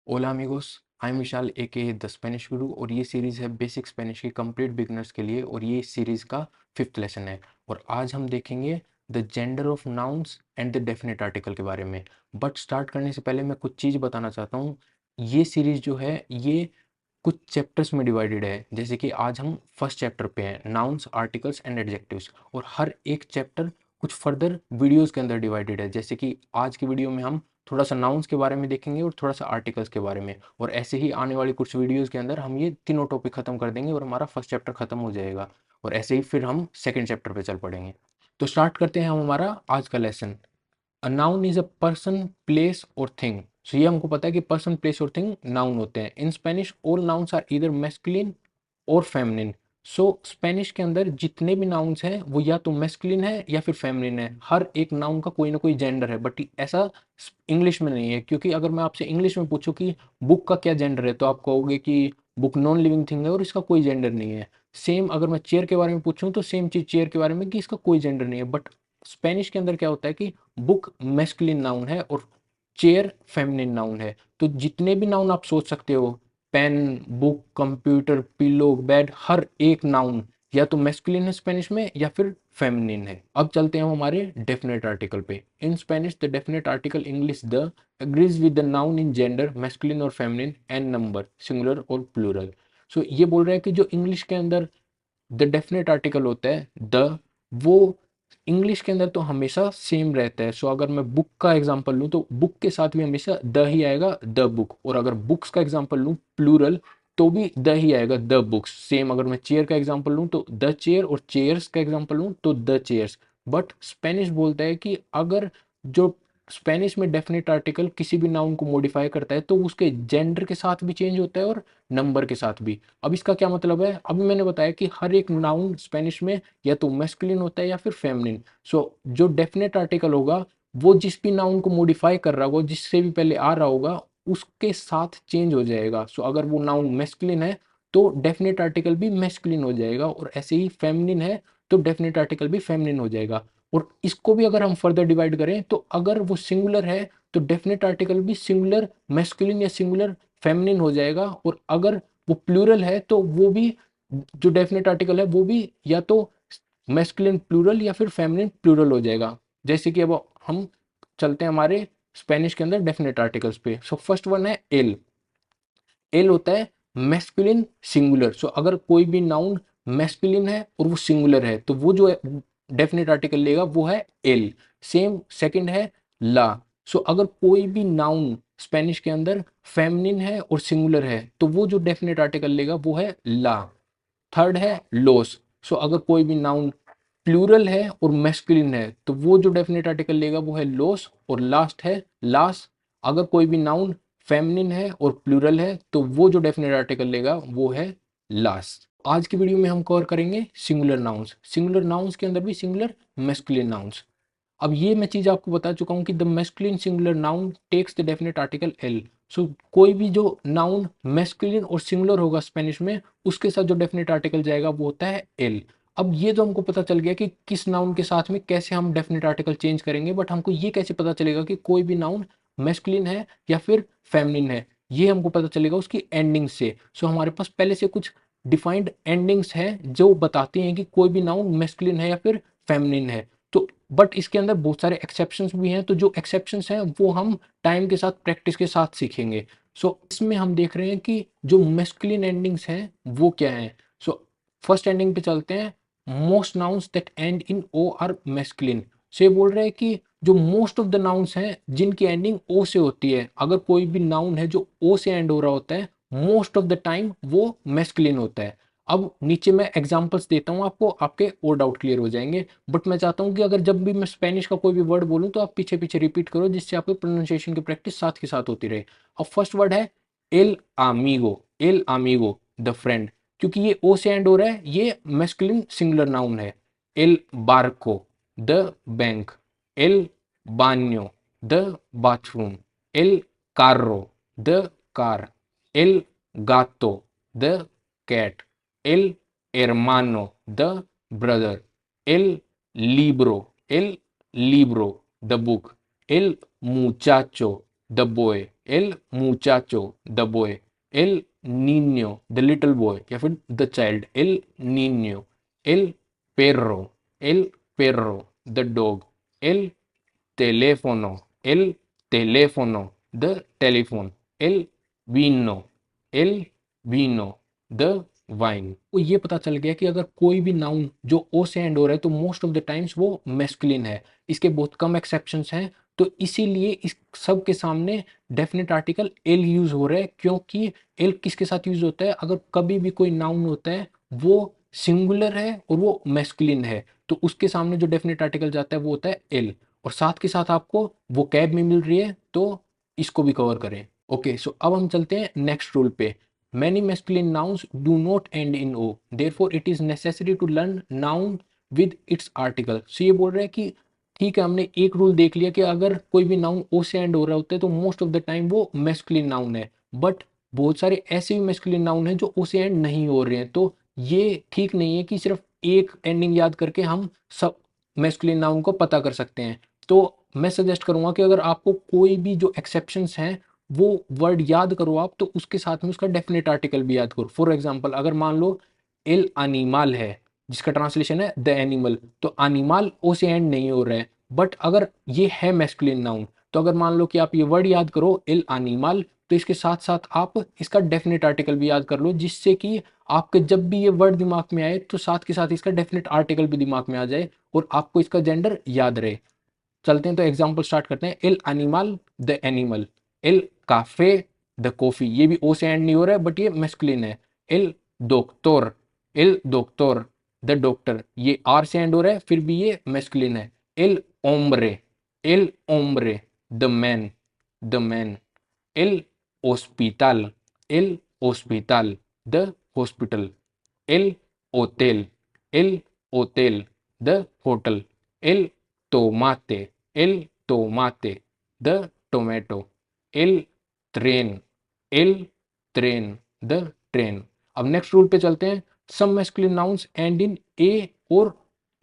ओला अमिगोस, I am Vishal AK the Spanish guru और ये सीरीज़ है बेसिक स्पेनिश की कंप्लीट बिगनर्स के लिए और ये सीरीज़ का 5th लेसन है। और आज हम देखेंगे the gender of nouns and the definite article के बारे में। बट स्टार्ट करने से पहले मैं कुछ चीज़ बताना चाहता हूँ। ये सीरीज़ जो है ये कुछ चैप्टर्स में डिवाइडेड है। जैसे कि आज हम फर्स्ट चैप्टर पे हैं, नाउन्स आर्टिकल्स एंड एडजेक्टिव्स, और हर एक चैप्टर कुछ फर्दर वीडियोस के अंदर डिवाइडेड है। जैसे कि आज की वीडियो में हम थोड़ा सा नाउन्स के बारे में देखेंगे और थोड़ा सा आर्टिकल्स के बारे में, और ऐसे ही आने वाली कुछ वीडियोस के अंदर हम ये तीनों टॉपिक खत्म कर देंगे और हमारा फर्स्ट चैप्टर खत्म हो जाएगा। और ऐसे ही फिर हम सेकेंड चैप्टर पे चल पड़ेंगे। तो स्टार्ट करते हैं हम हमारा आज का lesson. A noun is a person, place और थिंग। सो ये हमको पता है कि पर्सन, प्लेस और थिंग नाउन होते हैं। In Spanish all nouns are either masculine और फेमिनिन। सो स्पेनिश के अंदर जितने भी नाउन्स हैं वो या तो मैस्कुलिन है या फिर फेमिनिन है। हर एक नाउन का कोई ना कोई जेंडर है, बट ऐसा इंग्लिश में नहीं है। क्योंकि अगर मैं आपसे इंग्लिश में पूछूं कि बुक का क्या जेंडर है, तो आप कहोगे कि बुक नॉन लिविंग थिंग है और इसका कोई जेंडर नहीं है। सेम अगर मैं चेयर के बारे में पूछूं तो सेम चीज चेयर के बारे में कि इसका कोई जेंडर नहीं है। बट स्पेनिश के अंदर क्या होता है कि बुक मैस्कुलिन नाउन है और चेयर फेमिनिन नाउन है। तो जितने भी नाउन आप सोच सकते हो, pen, book, computer, pillow, bed, हर एक नाउन या तो मैस्कुलिन है स्पेनिश में या फिर फेमिनिन है। अब चलते हैं हम हमारे डेफिनेट आर्टिकल पे। In Spanish the definite article English the agrees with the noun in gender masculine और फेमिनिन एंड नंबर सिंगुलर और प्लूरल। सो ये बोल रहे हैं कि जो इंग्लिश के अंदर द डेफिनेट आर्टिकल होता है द, वो इंग्लिश के अंदर तो हमेशा सेम रहता है। सो अगर मैं बुक का एग्जांपल लूँ तो बुक के साथ भी हमेशा द ही आएगा, द बुक। और अगर बुक्स का एग्जांपल लूँ प्लूरल, तो भी द ही आएगा, द बुक्स। सेम अगर मैं चेयर का एग्जांपल लूँ तो द चेयर, और चेयर्स का एग्जांपल लूँ तो द चेयर्स। बट स्पेनिश बोलता है कि अगर जो स्पेनिश में डेफिनेट आर्टिकल किसी भी नाउन को मॉडिफाई करता है तो उसके जेंडर के साथ भी चेंज होता है और नंबर के साथ भी। अब इसका क्या मतलब है? अभी मैंने बताया कि हर एक नाउन स्पेनिश में या तो मैस्कुलिन होता है या फिर फेमिनिन। सो जो डेफिनेट आर्टिकल होगा वो जिस भी नाउन को मॉडिफाई कर रहा होगा, जिससे भी पहले आ रहा होगा, उसके साथ चेंज हो जाएगा। सो अगर वो नाउन मैस्कुलिन है तो डेफिनेट आर्टिकल भी मैस्कुलिन हो जाएगा, और ऐसे ही फेमिनिन है तो डेफिनेट आर्टिकल भी फेमिनिन हो जाएगा। और इसको भी अगर हम फर्दर डिवाइड करें तो अगर वो सिंगुलर है तो डेफिनेट आर्टिकल भी सिंगुलर मैस्कुलिन या सिंगुलर फेमिनिन हो जाएगा। और अगर वो प्लूरल है तो वो भी, जो डेफिनेट आर्टिकल है वो भी या तो मैस्कुलिन प्लूरल या फिर फेमिनिन प्लूरल हो जाएगा। जैसे कि अब हम चलते हैं हमारे स्पेनिश के अंदर डेफिनेट आर्टिकल्स पे। सो फर्स्ट वन है एल। एल होता है मैस्कुलिन सिंगुलर। सो अगर कोई भी नाउन मैस्कुलिन है और वो सिंगुलर है तो वो जो डेफिनेट आर्टिकल लेगा वो है एल। सेम सेकंड है ला। सो अगर कोई भी नाउन स्पेनिश के अंदर फेमिनिन है और सिंगुलर है तो वो जो डेफिनेट आर्टिकल लेगा वो है ला। थर्ड है लोस। सो अगर कोई भी नाउन प्लूरल है और मैस्कुलिन है तो वो जो डेफिनेट आर्टिकल लेगा वो है लोस। और लास्ट है लास। अगर कोई भी नाउन फेमिनिन है और प्लूरल है तो वो जो डेफिनेट आर्टिकल लेगा वो है लास। आज की वीडियो में हम कवर करेंगे सिंगुलर नाउन्स। सिंगुलर नाउन्स के अंदर भी सिंगुलर मैस्कुलिन नाउन्स। अब ये मैं चीज आपको बता चुका हूँ कि the masculine singular noun takes the definite article एल। सो कोई भी जो नाउन मैस्कुलिन और सिंगुलर होगा स्पेनिश में, उसके साथ जो डेफिनेट आर्टिकल जाएगा वो होता है एल। अब ये तो हमको पता चल गया कि किस नाउन के साथ में कैसे हम डेफिनेट आर्टिकल चेंज करेंगे, बट हमको ये कैसे पता चलेगा कि कोई भी नाउन मैस्कुलिन है या फिर फेमिनिन है? ये हमको पता चलेगा उसकी एंडिंग से। सो हमारे पास पहले से कुछ डिफाइंड एंडिंग्स हैं जो बताती हैं कि कोई भी नाउन मैस्कुलिन है या फिर फेमिनिन है। तो बट इसके अंदर बहुत सारे एक्सेप्शंस भी हैं, तो जो एक्सेप्शंस हैं वो हम टाइम के साथ, प्रैक्टिस के साथ सीखेंगे। सो इसमें हम देख रहे हैं कि जो मैस्कुलिन एंडिंग्स हैं वो क्या हैं। सो फर्स्ट एंडिंग पे चलते हैं। Most nouns that end in O are masculine. से बोल रहे हैं कि जो मोस्ट ऑफ द नाउन्स हैं जिनकी एंडिंग ओ से होती है, अगर कोई भी नाउन है जो ओ से एंड हो रहा होता है, मोस्ट ऑफ द टाइम वो मैस्कुलिन होता है। अब नीचे मैं एग्जांपल्स देता हूँ आपको, आपके और डाउट क्लियर हो जाएंगे। बट मैं चाहता हूँ कि अगर जब भी मैं स्पेनिश का कोई भी वर्ड बोलूँ तो आप पीछे पीछे रिपीट करो, जिससे आपको प्रोनाउंसिएशन की प्रैक्टिस साथ के साथ होती रहे। अब फर्स्ट वर्ड है एल आमीगो। एल आमीगो द फ्रेंड। क्योंकि ये ओ से एंड हो रहा है, ये मैस्कुलिन सिंगुलर नाउन है। एल बार्को द बैंक। एल बान्यो द बाथरूम। एल कार्रो द कार। एल गातो the cat. El hermano, the brother. El libro, the book. El muchacho, the boy. एल मुचाचो द बॉय, एल नीन्यो द लिटिल बॉय या फिर द चाइल्ड, एल नीन्यो, एल पेर्रो, एल पेर्रो द डॉग, एल teléfono, el teléfono, the telephone, el vino, el vino, the wine। तो ये पता चल गया कि अगर कोई भी नाउन जो ओ से एंड हो रहा है तो मोस्ट ऑफ द टाइम्स वो मैस्कुलिन है, इसके बहुत कम एक्सेप्शंस हैं। तो इसीलिए इस सब के सामने डेफिनेट आर्टिकल एल यूज हो रहा है, क्योंकि एल किसके साथ यूज होता है, अगर कभी भी कोई नाउन होता है वो सिंगुलर है और वो मैस्कुलिन है तो उसके सामने जो डेफिनेट आर्टिकल जाता है वो होता है एल। और साथ के साथ आपको वो कैब में मिल रही है तो इसको भी कवर करें। ओके, सो अब हम चलते हैं नेक्स्ट रूल पे। Many masculine nouns do not end in o, therefore it is necessary to learn noun with its article. So ये बोल रहा है कि ठीक है, हमने एक रूल देख लिया कि अगर कोई भी नाउन ओ से एंड हो रहा होता है तो मोस्ट ऑफ द टाइम वो मैस्कुलिन नाउन है, बट बहुत सारे ऐसे भी मैस्कुलिन नाउन हैं जो ओ से एंड नहीं हो रहे हैं। तो ये ठीक नहीं है कि सिर्फ एक एंडिंग याद करके हम सब मैस्कुलिन नाउन को पता कर सकते हैं। तो मैं सजेस्ट करूंगा कि अगर आपको कोई भी जो एक्सेप्शंस हैं वो वर्ड याद करो आप, तो उसके साथ में उसका डेफिनेट आर्टिकल भी याद करो। फॉर एग्जांपल अगर मान लो एल एनिमल है जिसका ट्रांसलेशन है द एनिमल, तो एनिमल ओ से एंड नहीं हो रहा है, बट अगर ये है मैस्कुलिन नाउन तो अगर मान लो कि आप ये वर्ड याद करो एल एनिमल, तो इसके साथ साथ आप इसका डेफिनेट आर्टिकल भी याद कर लो, जिससे कि आपके जब भी ये वर्ड दिमाग में आए तो साथ के साथ इसका डेफिनेट आर्टिकल भी दिमाग में आ जाए और आपको इसका जेंडर याद रहे। चलते हैं तो एग्जाम्पल स्टार्ट करते हैं। L animal the animal, L cafe the coffee, ये भी ओ से एंड नहीं हो रहा है बट ये मैस्कुलिन है। एल डॉक्टर, एल डॉक्टर द डॉक्टर, ये आर से एंड हो रहा है फिर भी ये मैस्कुलिन है। एल ओम्ब्रे, एल ओम्ब्रे द मैन, द मैन। एल हॉस्पिटल, एल हॉस्पिटल द हॉस्पिटल। एल होtel, el hotel, the hotel, el tomate, el tomate, the tomato, el train, el train, the train। अब नेक्स्ट रूल पे चलते हैं। सम मैस्कुलिन नाउन्स एंड इन ए और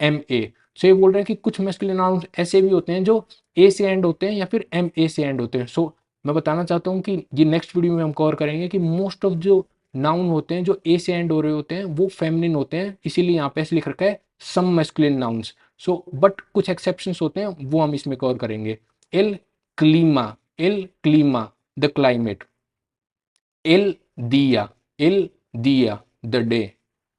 एम ए। सो ये बोल रहे हैं कि कुछ मैस्कुलिन नाउन्स ऐसे भी होते हैं जो ए से एंड होते हैं या फिर एम ए से एंड होते हैं। सो मैं बताना चाहता हूँ कि ये नेक्स्ट वीडियो में हम कवर करेंगे कि मोस्ट ऑफ जो नाउन होते हैं जो ए से एंड हो रहे होते हैं वो फेमिनिन होते हैं, इसीलिए यहाँ पे ऐसे लिख रखा है some masculine nouns. So but कुछ एक्सेप्शंस होते हैं वो हम इसमें कवर करेंगे। एल क्लीमा, एल क्लीमा द क्लाइमेट। एल दिया, एल दिया द डे।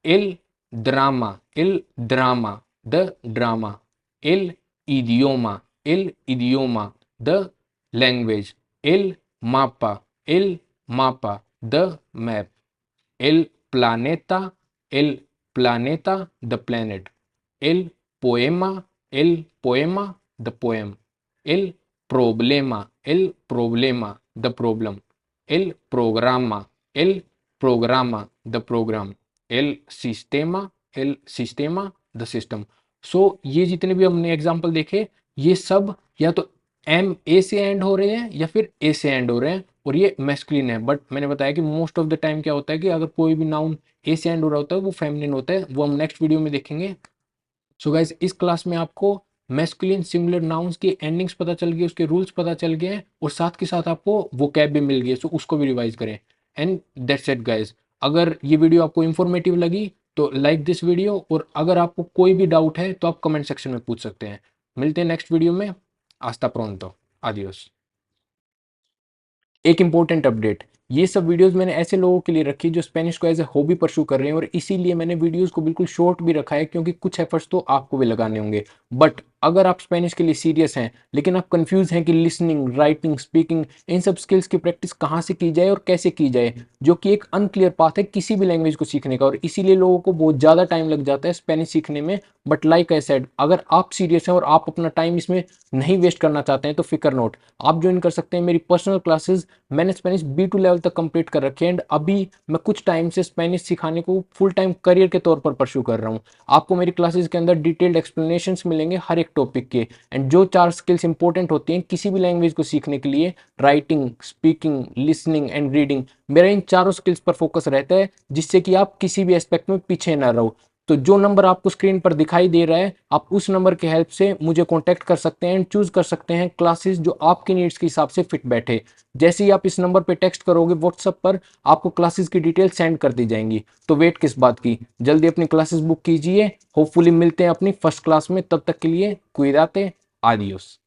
एल ड्रामा, एल ड्रामा द ड्रामा। एल इडियोमा, एल इडियोमा द लैंग्वेज। एल मापा, एल मापा the map. El planeta, el planeta, the planet. El poema, the poem. El problema, the problem. El programa, the program. El sistema, the system। सो ये जितने भी हमने एग्जाम्पल देखे ये सब या तो एम ए से एंड हो रहे हैं या फिर ए से एंड हो रहे हैं और ये मैस्कुलिन है। बट मैंने बताया कि मोस्ट ऑफ द टाइम क्या होता है कि अगर कोई भी नाउन ए से एंड हो रहा होता है वो फेमिनिन होता है, वो हम नेक्स्ट वीडियो में देखेंगे। सो गाइस इस क्लास में आपको मैस्कुलिन सिंगुलर नाउन्स की एंडिंग्स पता चल गई, उसके रूल्स पता चल गए हैं और साथ के साथ आपको वो कैब भी मिल गई, सो उसको भी रिवाइज करें। And that's it guys. अगर ये वीडियो आपको इन्फॉर्मेटिव लगी तो लाइक दिस वीडियो, और अगर आपको कोई भी डाउट है तो आप कमेंट सेक्शन में पूछ सकते हैं। मिलते हैं नेक्स्ट वीडियो में। आस्ता प्रोंतो, आदियोस। एक इंपॉर्टेंट अपडेट, ये सब वीडियोस मैंने ऐसे लोगों के लिए रखी जो स्पेनिश को एज ए हॉबी परस्यू कर रहे हैं, और इसीलिए मैंने वीडियोस को बिल्कुल शॉर्ट भी रखा है क्योंकि कुछ एफर्ट्स तो आपको भी लगाने होंगे। बट अगर आप स्पेनिश के लिए सीरियस हैं लेकिन आप कंफ्यूज हैं कि लिसनिंग, राइटिंग, स्पीकिंग, इन सब स्किल्स की प्रैक्टिस कहाँ से की जाए और कैसे की जाए, जो कि एक अनक्लियर पाथ है किसी भी लैंग्वेज को सीखने का, और इसीलिए लोगों को बहुत ज़्यादा टाइम लग जाता है स्पेनिश सीखने में। बट लाइक आई सेड, अगर आप सीरियस हैं और आप अपना टाइम इसमें नहीं वेस्ट करना चाहते हैं तो फिकर नोट, आप ज्वाइन कर सकते हैं मेरी पर्सनल क्लासेस। मैंने स्पेनिश B2 लेवल तक कंप्लीट कर रखे हैं एंड अभी मैं कुछ टाइम से स्पेनिश सिखाने को फुल टाइम करियर के तौर पर परस्यू कर रहा हूँ। आपको मेरी क्लासेस के अंदर डिटेल्ड एक्सप्लेनेशंस मिलेंगे हर एक टॉपिक के, एंड जो 4 स्किल्स इंपॉर्टेंट होती हैं किसी भी लैंग्वेज को सीखने के लिए, writing, speaking, listening and reading, मेरा इन चारों स्किल्स पर फोकस रहता है जिससे कि आप किसी भी एस्पेक्ट में पीछे ना रहो। तो जो नंबर आपको स्क्रीन पर दिखाई दे रहा है, आप उस नंबर के हेल्प से मुझे कॉन्टैक्ट कर सकते हैं एंड चूज कर सकते हैं क्लासेस जो आपकी नीड्स के हिसाब से फिट बैठे। जैसे ही आप इस नंबर पे टेक्स्ट करोगे व्हाट्सएप पर, आपको क्लासेस की डिटेल सेंड कर दी जाएंगी। तो वेट किस बात की, जल्दी अपनी क्लासेस बुक कीजिए। होपफुली मिलते हैं अपनी फर्स्ट क्लास में, तब तक के लिए कुइदाते, आदियोस।